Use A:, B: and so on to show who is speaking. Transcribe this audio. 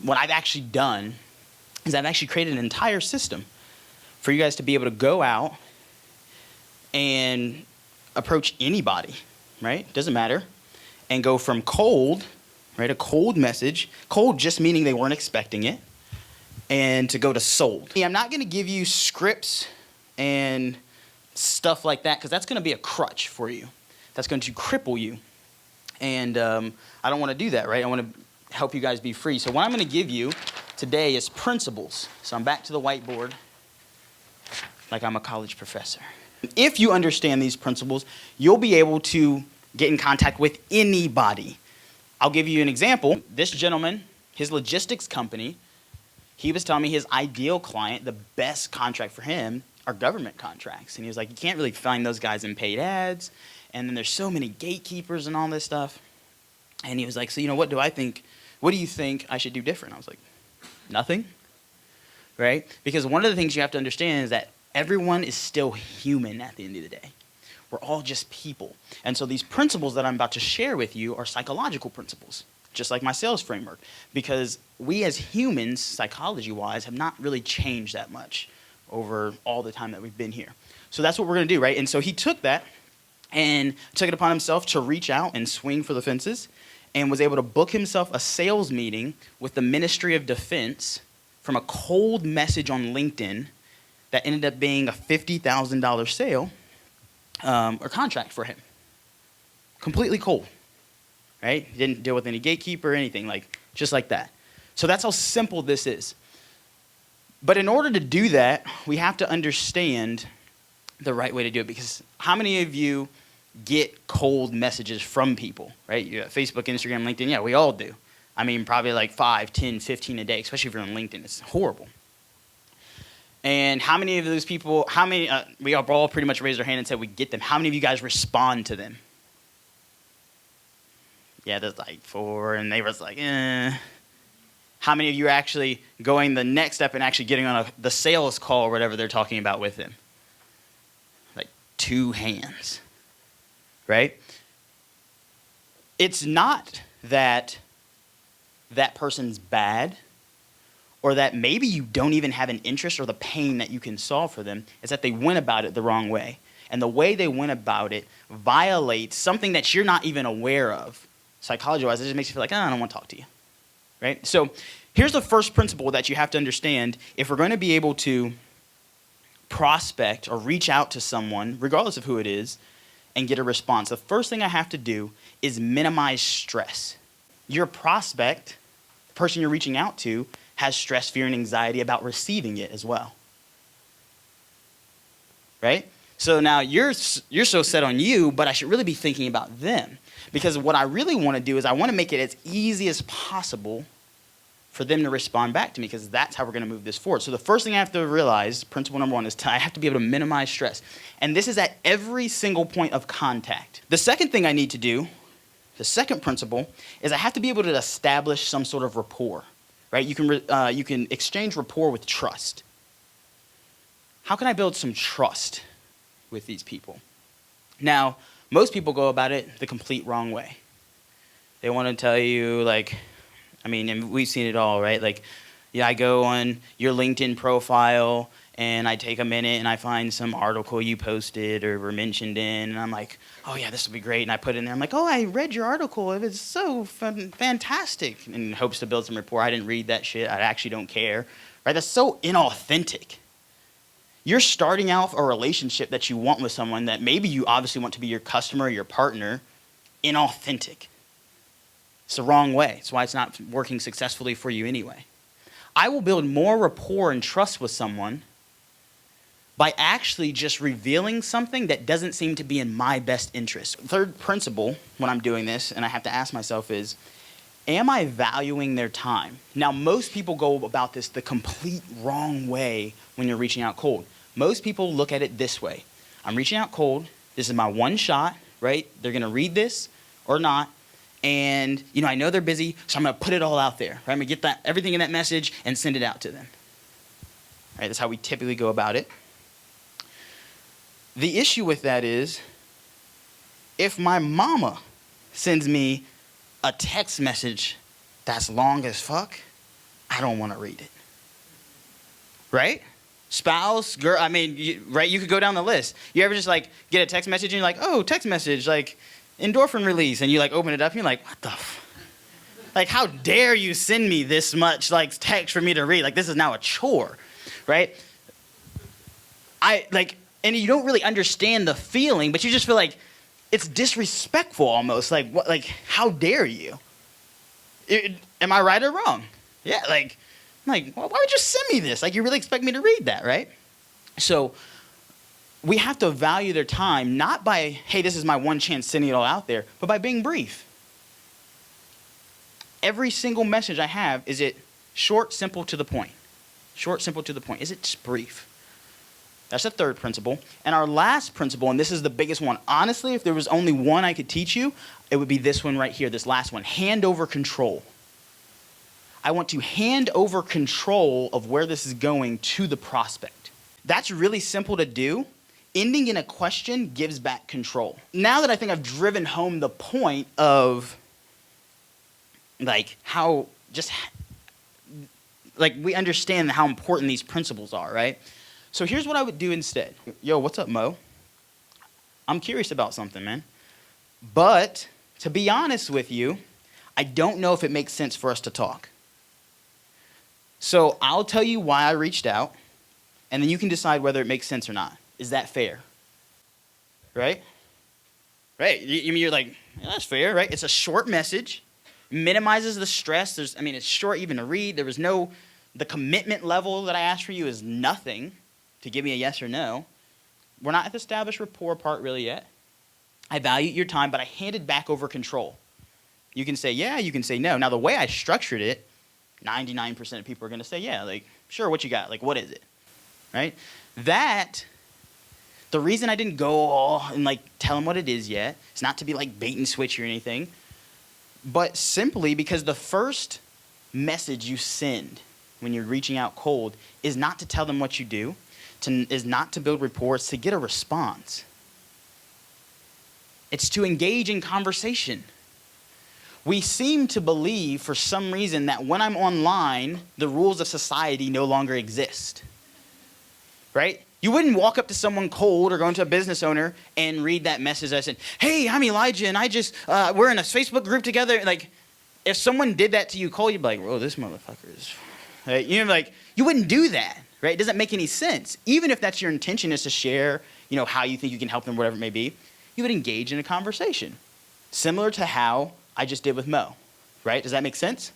A: What I've actually done is I've actually created an entire system for you guys to be able to go out and approach anybody, right? Doesn't matter. And go from cold, right? A cold message, cold just meaning they weren't expecting it, and to go to sold. I'm not going to give you scripts and stuff like that because that's going to be a crutch for you. That's going to cripple you. And I don't want to do that, right? I want to help you guys be free. So what I'm going to give you today is principles. So I'm back to the whiteboard like I'm a college professor. If you understand these principles, you'll be able to get in contact with anybody. I'll give you an example. This gentleman, his logistics company, he was telling me his ideal client, the best contract for him are government contracts. And he was like, you can't really find those guys in paid ads. And then there's so many gatekeepers and all this stuff. And he was like, so, what do I think? What do you think I should do different? I was like, nothing, right? Because one of the things you have to understand is that everyone is still human at the end of the day. We're all just people. And so these principles that I'm about to share with you are psychological principles, just like my sales framework. Because we as humans, psychology-wise, have not really changed that much over all the time that we've been here. So that's what we're going to do, right? And so he took that and took it upon himself to reach out and swing for the fences and was able to book himself a sales meeting with the Ministry of Defense from a cold message on LinkedIn that ended up being a $50,000 sale or contract for him. Completely cold, right? He didn't deal with any gatekeeper or anything, just like that. So that's how simple this is. But in order to do that, we have to understand the right way to do it, because how many of you get cold messages from people, right? You got Facebook, Instagram, LinkedIn. Yeah, we all do. I mean, probably like 5, 10, 15 a day, especially if you're on LinkedIn. It's horrible. And how many of those people, we all pretty much raised our hand and said we get them. How many of you guys respond to them? Yeah, there's like 4, and they was like, eh. How many of you are actually going the next step and actually getting on the sales call or whatever they're talking about with them? Like 2 hands, right? It's not that that person's bad, or that maybe you don't even have an interest or the pain that you can solve for them. It's that they went about it the wrong way. And the way they went about it violates something that you're not even aware of. Psychology-wise, it just makes you feel like, I don't want to talk to you, right? So here's the first principle that you have to understand if we're going to be able to prospect or reach out to someone, regardless of who it is, and get a response. The first thing I have to do is minimize stress. Your prospect, the person you're reaching out to, has stress, fear, and anxiety about receiving it as well, right? So now you're so set on you, but I should really be thinking about them, because what I really want to do is I want to make it as easy as possible for them to respond back to me, because that's how we're going to move this forward. So the first thing I have to realize, principle number 1, is I have to be able to minimize stress. And this is at every single point of contact. The second thing I need to do, the second principle, is I have to be able to establish some sort of rapport. Right? You can exchange rapport with trust. How can I build some trust with these people? Now, most people go about it the complete wrong way. They want to tell you, and we've seen it all, right? I go on your LinkedIn profile and I take a minute and I find some article you posted or were mentioned in, and I'm like, oh yeah, this will be great. And I put it in there. I'm like, oh, I read your article. It was so fantastic. In hopes to build some rapport. I didn't read that shit. I actually don't care. Right? That's so inauthentic. You're starting out a relationship that you want with someone that maybe you obviously want to be your customer or your partner. Inauthentic. It's the wrong way. It's why it's not working successfully for you anyway. I will build more rapport and trust with someone by actually just revealing something that doesn't seem to be in my best interest. Third principle when I'm doing this, and I have to ask myself, is, am I valuing their time? Now, most people go about this the complete wrong way when you're reaching out cold. Most people look at it this way. I'm reaching out cold. This is my one shot, right? They're going to read this or not. And, I know they're busy, so I'm going to put it all out there. Right? I'm going to get everything in that message and send it out to them. Right? That's how we typically go about it. The issue with that is, if my mama sends me a text message that's long as fuck, I don't want to read it. Right? Spouse, girl, I mean, right? You could go down the list. You ever just like get a text message and you're like, oh, text message, like endorphin release. And you like open it up and you're like, what the like, how dare you send me this much like text for me to read? Like, this is now a chore, right? And you don't really understand the feeling, but you just feel like it's disrespectful almost. Like, what? Like, how dare you? Am I right or wrong? Yeah, like, why would you send me this? Like, you really expect me to read that, right? So we have to value their time, not by, hey, this is my one chance sending it all out there, but by being brief. Every single message I have, is it short, simple, to the point? Short, simple, to the point. Is it just brief? That's the third principle. And our last principle, and this is the biggest one. Honestly, if there was only one I could teach you, it would be this one right here, this last one. Hand over control. I want to hand over control of where this is going to the prospect. That's really simple to do. Ending in a question gives back control. Now that I think I've driven home the point of like how just like we understand how important these principles are, right? So here's what I would do instead. Yo, what's up, Mo? I'm curious about something, man. But to be honest with you, I don't know if it makes sense for us to talk. So I'll tell you why I reached out, and then you can decide whether it makes sense or not. Is that fair? Right? Right. You're like, yeah, that's fair, right? It's a short message, minimizes the stress. It's short even to read. The commitment level that I asked for you is nothing to give me a yes or no. We're not at the established rapport part really yet. I value your time, but I handed back over control. You can say yeah, you can say no. Now, the way I structured it, 99% of people are going to say yeah, like, sure, what you got? Like, what is it? Right? The reason I didn't go all and like tell them what it is yet, it's not to be like bait and switch or anything, but simply because the first message you send when you're reaching out cold is not to tell them what you do, is not to build rapport, it's to get a response. It's to engage in conversation. We seem to believe for some reason that when I'm online, the rules of society no longer exist, right? You wouldn't walk up to someone cold or go into a business owner and read that message that said, hey, I'm Elijah, and we're in a Facebook group together. Like, if someone did that to you cold, you'd be like, whoa, this motherfucker is, right? You wouldn't do that, right? It doesn't make any sense. Even if that's your intention is to share, how you think you can help them, whatever it may be, you would engage in a conversation. Similar to how I just did with Mo, right? Does that make sense?